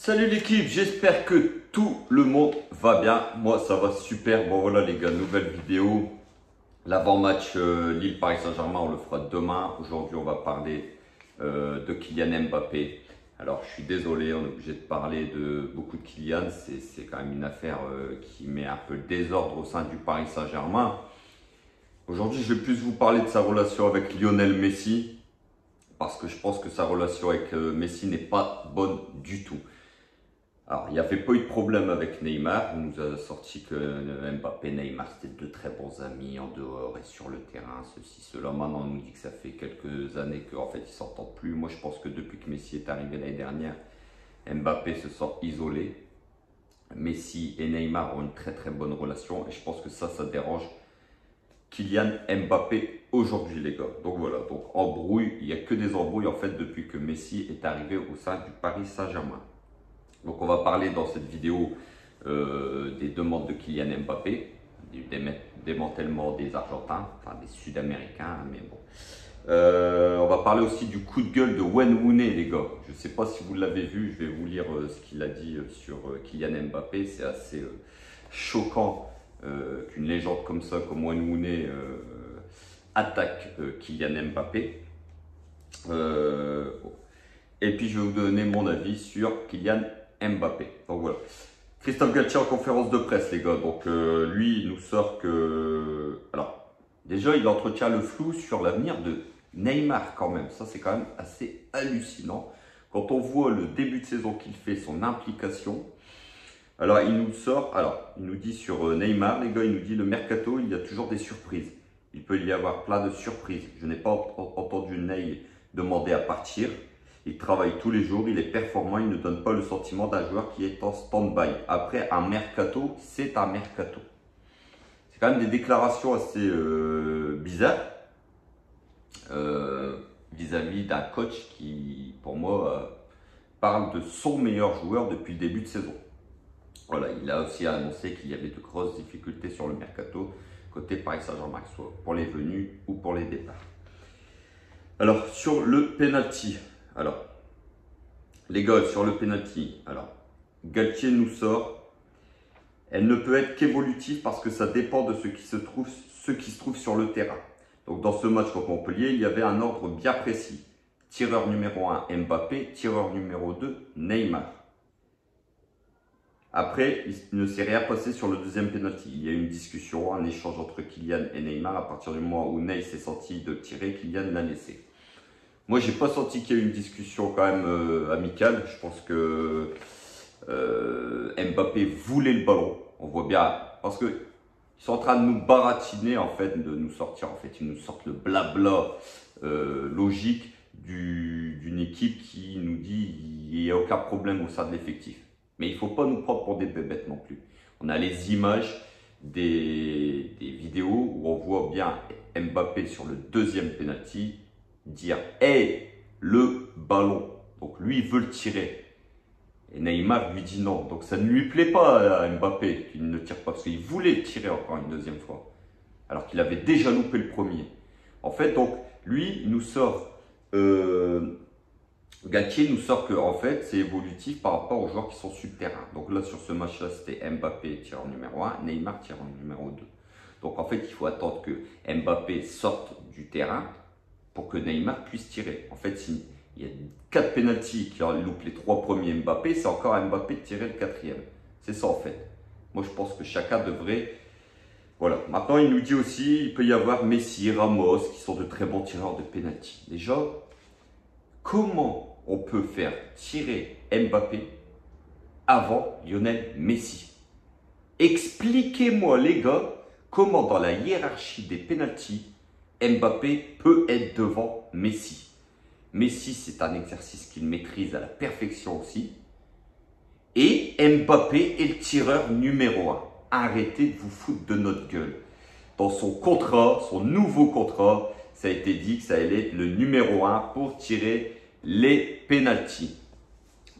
Salut l'équipe, j'espère que tout le monde va bien. Moi ça va super. Bon voilà les gars, nouvelle vidéo. L'avant-match Lille-Paris Saint-Germain, on le fera demain. Aujourd'hui on va parler de Kylian Mbappé. Alors je suis désolé, on est obligé de parler de beaucoup de Kylian. C'est quand même une affaire qui met un peu le désordre au sein du Paris Saint-Germain. Aujourd'hui je vais plus vous parler de sa relation avec Lionel Messi. Parce que je pense que sa relation avec Messi n'est pas bonne du tout. Alors, il n'y avait pas eu de problème avec Neymar. On nous a sorti que Mbappé et Neymar, c'était deux très bons amis en dehors et sur le terrain, ceci, cela. Maintenant, on nous dit que ça fait quelques années qu'en fait, ils ne s'entendent plus. Moi, je pense que depuis que Messi est arrivé l'année dernière, Mbappé se sent isolé. Messi et Neymar ont une très très bonne relation et je pense que ça dérange Kylian Mbappé aujourd'hui, les gars. Donc voilà, donc embrouille, il n'y a que des embrouilles en fait depuis que Messi est arrivé au sein du Paris Saint-Germain. Donc on va parler dans cette vidéo des demandes de Kylian Mbappé, du démantèlement des Argentins, enfin des Sud-Américains, mais bon. On va parler aussi du coup de gueule de Wayne Rooney, les gars. Je ne sais pas si vous l'avez vu, je vais vous lire ce qu'il a dit sur Kylian Mbappé. C'est assez choquant qu'une légende comme ça, comme Wayne Rooney, attaque Kylian Mbappé. Et puis je vais vous donner mon avis sur Kylian Mbappé. Donc voilà. Christophe Galtier en conférence de presse, les gars. Donc lui, il nous sort que... Alors, déjà, il entretient le flou sur l'avenir de Neymar quand même. Ça, c'est quand même assez hallucinant. Quand on voit le début de saison qu'il fait, son implication. Alors, il nous sort... Alors, il nous dit sur Neymar, les gars, il nous dit le mercato, il y a toujours des surprises. Il peut y avoir plein de surprises. Je n'ai pas entendu Ney demander à partir. Il travaille tous les jours, il est performant, il ne donne pas le sentiment d'un joueur qui est en stand-by. Après, un mercato, c'est un mercato. C'est quand même des déclarations assez bizarres vis-à-vis d'un coach qui, pour moi, parle de son meilleur joueur depuis le début de saison. Voilà, il a aussi annoncé qu'il y avait de grosses difficultés sur le mercato côté Paris Saint-Germain, soit pour les venues ou pour les départs. Alors, sur le penalty. Alors, les gars, sur le penalty, alors, Galtier nous sort, elle ne peut être qu'évolutive parce que ça dépend de ce qui se trouve sur le terrain. Donc, dans ce match contre Montpellier, il y avait un ordre bien précis. Tireur numéro 1, Mbappé, tireur numéro 2, Neymar. Après, il ne s'est rien passé sur le deuxième penalty. Il y a eu une discussion, un échange entre Kylian et Neymar. À partir du moment où Ney s'est senti de tirer, Kylian l'a laissé. Moi, j'ai pas senti qu'il y a eu une discussion quand même amicale. Je pense que Mbappé voulait le ballon. On voit bien, parce que ils sont en train de nous baratiner en fait, de nous sortir en fait. Ils nous sortent le blabla logique d'une équipe qui nous dit il n'y a aucun problème au sein de l'effectif. Mais il ne faut pas nous prendre pour des bébêtes non plus. On a les images des vidéos où on voit bien Mbappé sur le deuxième penalty dire « Hey, le ballon !» Donc lui, il veut le tirer. Et Neymar lui dit non. Donc ça ne lui plaît pas à Mbappé qu'il ne tire pas. Parce qu'il voulait tirer encore une deuxième fois. Alors qu'il avait déjà loupé le premier. En fait, donc, lui, il nous sort... Galtier nous sort que en fait, c'est évolutif par rapport aux joueurs qui sont sur le terrain. Donc là, sur ce match-là, c'était Mbappé tireur numéro 1, Neymar tireur numéro 2. Donc en fait, il faut attendre que Mbappé sorte du terrain pour que Neymar puisse tirer. En fait, s'il y a 4 pénaltys qui loupent les 3 premiers Mbappé, c'est encore à Mbappé de tirer le 4e. C'est ça en fait. Moi, je pense que chacun devrait... Voilà. Maintenant, il nous dit aussi, il peut y avoir Messi, Ramos, qui sont de très bons tireurs de pénalty. Déjà, comment on peut faire tirer Mbappé avant Lionel Messi? Expliquez-moi les gars, comment dans la hiérarchie des pénaltys, Mbappé peut être devant Messi. Messi, c'est un exercice qu'il maîtrise à la perfection aussi. Et Mbappé est le tireur numéro 1. Arrêtez de vous foutre de notre gueule. Dans son contrat, son nouveau contrat, ça a été dit que ça allait être le numéro 1 pour tirer les pénaltys.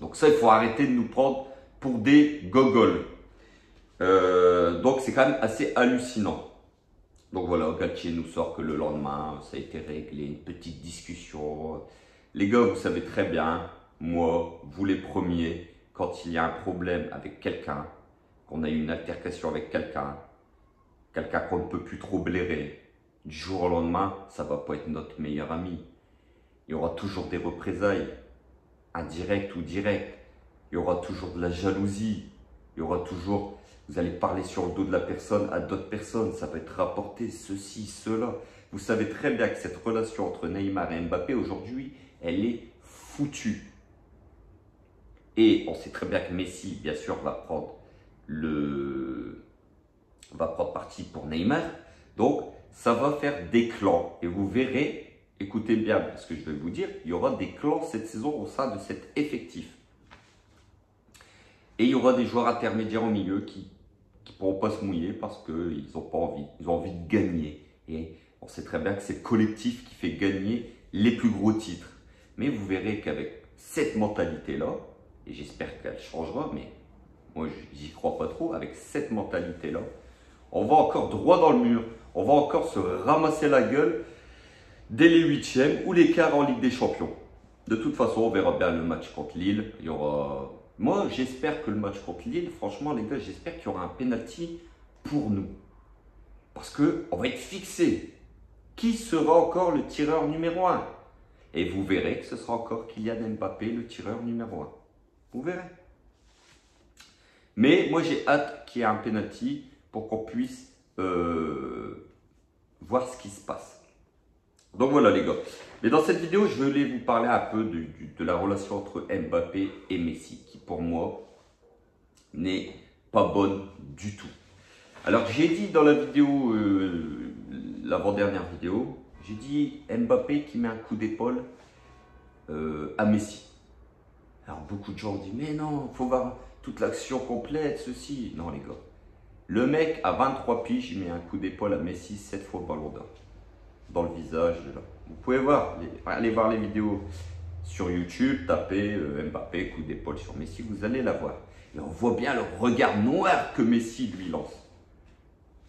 Donc ça, il faut arrêter de nous prendre pour des gogoles. Donc c'est quand même assez hallucinant. Donc voilà, Galtier nous sort que le lendemain, ça a été réglé, une petite discussion. Les gars, vous savez très bien, moi, vous les premiers, quand il y a un problème avec quelqu'un, qu'on a eu une altercation avec quelqu'un, quelqu'un qu'on ne peut plus trop blairer, du jour au lendemain, ça ne va pas être notre meilleur ami. Il y aura toujours des représailles, indirectes ou directes. Il y aura toujours de la jalousie. Il y aura toujours, vous allez parler sur le dos de la personne à d'autres personnes. Ça va être rapporté, ceci, cela. Vous savez très bien que cette relation entre Neymar et Mbappé aujourd'hui, elle est foutue. Et on sait très bien que Messi, bien sûr, va prendre parti pour Neymar. Donc, ça va faire des clans. Et vous verrez, écoutez bien ce que je vais vous dire, il y aura des clans cette saison au sein de cet effectif. Et il y aura des joueurs intermédiaires au milieu qui ne pourront pas se mouiller parce qu'ils n'ont pas envie. Ils ont envie de gagner. Et on sait très bien que c'est le collectif qui fait gagner les plus gros titres. Mais vous verrez qu'avec cette mentalité-là, et j'espère qu'elle changera, mais moi j'y crois pas trop, avec cette mentalité-là, on va encore droit dans le mur. On va encore se ramasser la gueule dès les huitièmes ou les quarts en Ligue des Champions. De toute façon, on verra bien le match contre Lille. Il y aura... Moi, j'espère que le match contre Lille, franchement, les gars, j'espère qu'il y aura un penalty pour nous. Parce qu'on va être fixé. Qui sera encore le tireur numéro 1? Et vous verrez que ce sera encore Kylian Mbappé, le tireur numéro 1. Vous verrez. Mais moi, j'ai hâte qu'il y ait un penalty pour qu'on puisse voir ce qui se passe. Donc voilà les gars. Mais dans cette vidéo, je voulais vous parler un peu de la relation entre Mbappé et Messi, qui pour moi n'est pas bonne du tout. Alors j'ai dit dans la vidéo, l'avant-dernière vidéo, j'ai dit Mbappé qui met un coup d'épaule à Messi. Alors beaucoup de gens ont dit mais non, il faut voir toute l'action complète, ceci. Non les gars. Le mec à 23 piges, il met un coup d'épaule à Messi 7 fois le ballon d'or. Dans le visage. Là. Vous pouvez voir, allez voir les vidéos sur YouTube, tapez Mbappé, coup d'épaule sur Messi, vous allez la voir. Et on voit bien le regard noir que Messi lui lance.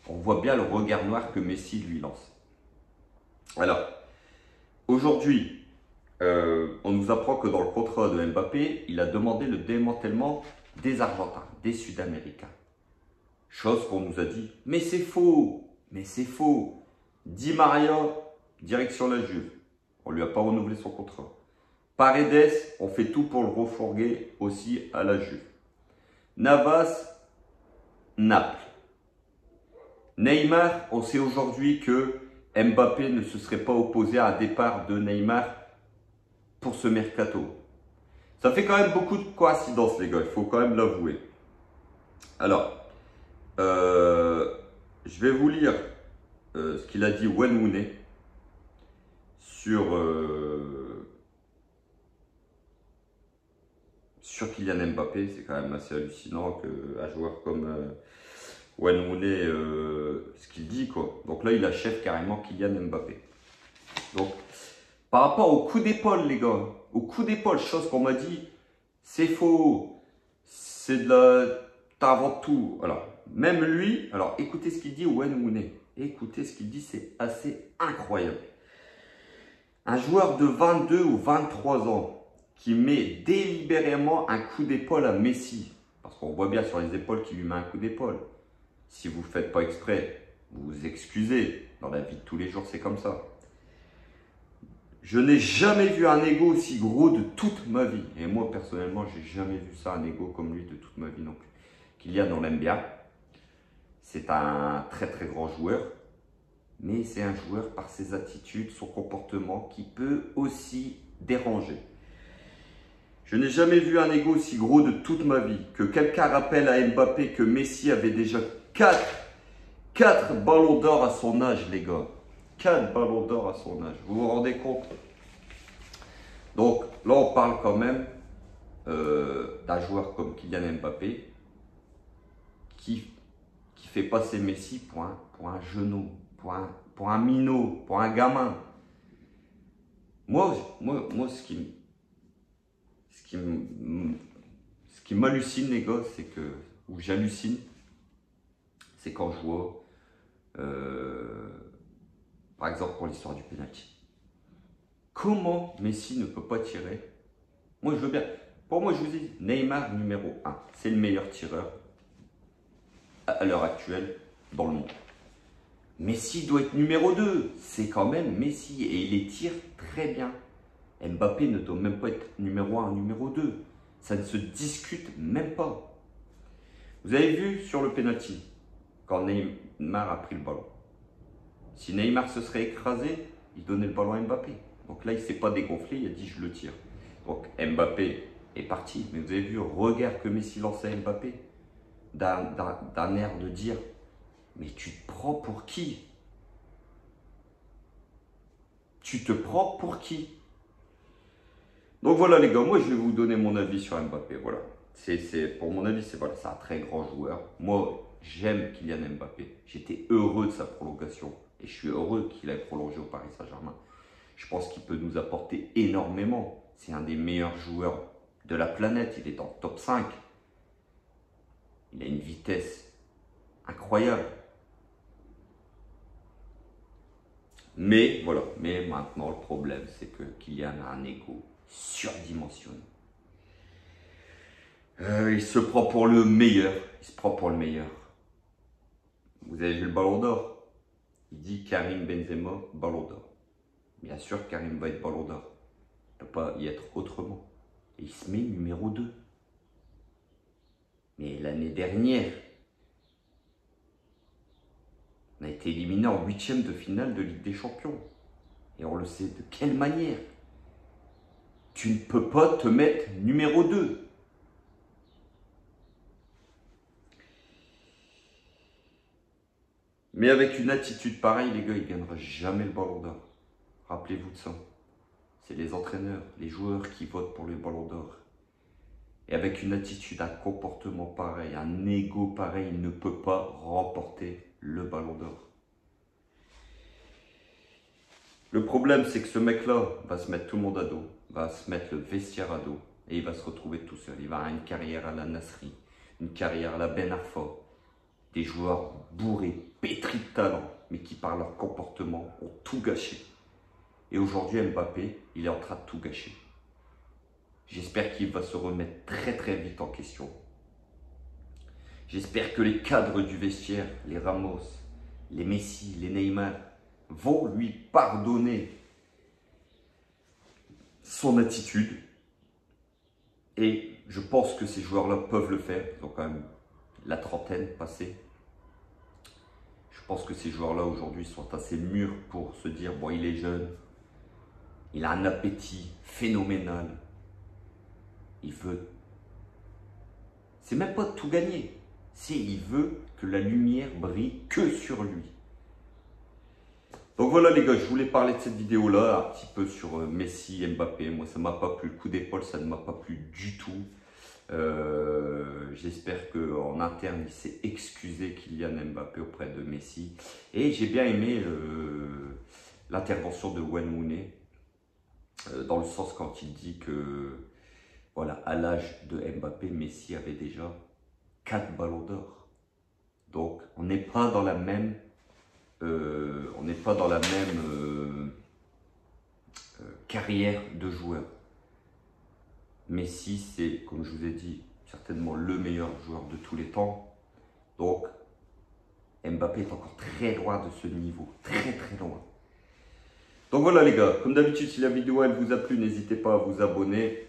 On voit bien le regard noir que Messi lui lance. Alors, aujourd'hui, on nous apprend que dans le contrat de Mbappé, il a demandé le démantèlement des Argentins, des Sud-Américains. Chose qu'on nous a dit, mais c'est faux, mais c'est faux. Di Maria, direction la Juve. On ne lui a pas renouvelé son contrat. Paredes, on fait tout pour le refourguer aussi à la Juve. Navas, Naples. Neymar, on sait aujourd'hui que Mbappé ne se serait pas opposé à un départ de Neymar pour ce mercato. Ça fait quand même beaucoup de coïncidences les gars, il faut quand même l'avouer. Alors, je vais vous lire ce qu'il a dit Wayne Rooney sur Kylian Mbappé. C'est quand même assez hallucinant qu'un joueur comme Wayne Rooney, ce qu'il dit quoi. Donc là, il achève carrément Kylian Mbappé. Donc, par rapport au coup d'épaule, les gars, au coup d'épaule, chose qu'on m'a dit, c'est faux, c'est de la... T'inventes tout. Alors, même lui, alors écoutez ce qu'il dit Wayne Rooney. Écoutez ce qu'il dit, c'est assez incroyable. Un joueur de 22 ou 23 ans qui met délibérément un coup d'épaule à Messi, parce qu'on voit bien sur les épaules qu'il lui met un coup d'épaule. Si vous ne faites pas exprès, vous vous excusez. Dans la vie de tous les jours, c'est comme ça. Je n'ai jamais vu un ego aussi gros de toute ma vie. Et moi, personnellement, j'ai jamais vu ça, un ego comme lui de toute ma vie non plus. Kylian, on l'aime bien. C'est un très très grand joueur. Mais c'est un joueur par ses attitudes, son comportement qui peut aussi déranger. Je n'ai jamais vu un ego aussi gros de toute ma vie. Que quelqu'un rappelle à Mbappé que Messi avait déjà 4 ballons d'or à son âge, les gars. 4 ballons d'or à son âge. Vous vous rendez compte? Donc là, on parle quand même d'un joueur comme Kylian Mbappé qui fait passer Messi pour un genou, pour un minot, pour un gamin. Moi ce qui m'hallucine, les gars, c'est que, ou j'hallucine, c'est quand je vois, par exemple, pour l'histoire du penalty. Comment Messi ne peut pas tirer? Moi, je veux bien. Pour moi, je vous dis, Neymar numéro 1. C'est le meilleur tireur à l'heure actuelle dans le monde. Messi doit être numéro 2. C'est quand même Messi et il les tire très bien. Mbappé ne doit même pas être numéro 1, numéro 2. Ça ne se discute même pas. Vous avez vu sur le penalty, quand Neymar a pris le ballon. Si Neymar se serait écrasé, il donnait le ballon à Mbappé. Donc là, il ne s'est pas dégonflé, il a dit je le tire. Donc Mbappé est parti. Mais vous avez vu le regard que Messi lançait à Mbappé, d'un air de dire mais tu te prends pour qui? Tu te prends pour qui? Donc voilà les gars, moi je vais vous donner mon avis sur Mbappé. Voilà. Pour mon avis, c'est un très grand joueur. Moi, j'aime Kylian Mbappé. J'étais heureux de sa prolongation. Et je suis heureux qu'il ait prolongé au Paris Saint-Germain. Je pense qu'il peut nous apporter énormément. C'est un des meilleurs joueurs de la planète. Il est dans le top 5. Il a une vitesse incroyable. Mais voilà, mais maintenant le problème c'est que Kylian a un ego surdimensionné. Il se prend pour le meilleur, il se prend pour le meilleur. Vous avez vu le ballon d'or? Il dit Karim Benzema, ballon d'or. Bien sûr Karim va être ballon d'or. Il ne peut pas y être autrement. Et il se met numéro 2. Mais l'année dernière, on a été éliminé en 8e de finale de Ligue des Champions. Et on le sait de quelle manière. Tu ne peux pas te mettre numéro 2. Mais avec une attitude pareille, les gars, il ne gagnera jamais le ballon d'or. Rappelez-vous de ça. C'est les entraîneurs, les joueurs qui votent pour le ballon d'or. Et avec une attitude, un comportement pareil, un ego pareil, il ne peut pas remporter le ballon d'or. Le problème, c'est que ce mec-là va se mettre tout le monde à dos, va se mettre le vestiaire à dos et il va se retrouver tout seul. Il va avoir une carrière à la Nasri, une carrière à la Ben Arfa. Des joueurs bourrés, pétris de talent, mais qui par leur comportement ont tout gâché. Et aujourd'hui, Mbappé, il est en train de tout gâcher. J'espère qu'il va se remettre très très vite en question. J'espère que les cadres du vestiaire, les Ramos, les Messi, les Neymar, vont lui pardonner son attitude. Et je pense que ces joueurs-là peuvent le faire. Ils ont quand même la trentaine passée. Je pense que ces joueurs-là aujourd'hui sont assez mûrs pour se dire, bon, il est jeune, il a un appétit phénoménal. Il veut, c'est même pas tout gagner, il veut que la lumière brille que sur lui. Donc voilà les gars, je voulais parler de cette vidéo là, un petit peu sur Messi, Mbappé. Moi ça m'a pas plu, le coup d'épaule ça ne m'a pas plu du tout. J'espère qu'en interne il s'est excusé Kylian Mbappé auprès de Messi. Et j'ai bien aimé l'intervention de Wayne Rooney, dans le sens quand il dit que voilà, à l'âge de Mbappé, Messi avait déjà 4 ballons d'or. Donc, on n'est pas dans la même, carrière de joueur. Messi, c'est, comme je vous ai dit, certainement le meilleur joueur de tous les temps. Donc, Mbappé est encore très loin de ce niveau, très très loin. Donc voilà les gars, comme d'habitude, si la vidéo elle vous a plu, n'hésitez pas à vous abonner.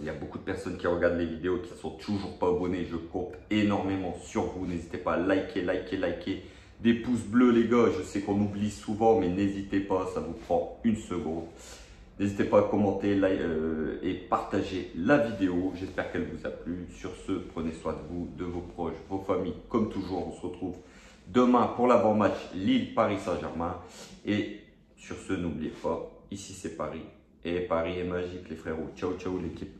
Il y a beaucoup de personnes qui regardent les vidéos qui ne sont toujours pas abonnées. Je compte énormément sur vous. N'hésitez pas à liker. Des pouces bleus les gars. Je sais qu'on oublie souvent, mais n'hésitez pas. Ça vous prend une seconde. N'hésitez pas à commenter et partager la vidéo. J'espère qu'elle vous a plu. Sur ce, prenez soin de vous, de vos proches, vos familles. Comme toujours, on se retrouve demain pour l'avant-match Lille-Paris Saint-Germain. Et sur ce, n'oubliez pas, ici c'est Paris. Et Paris est magique les frérots. Ciao, ciao l'équipe.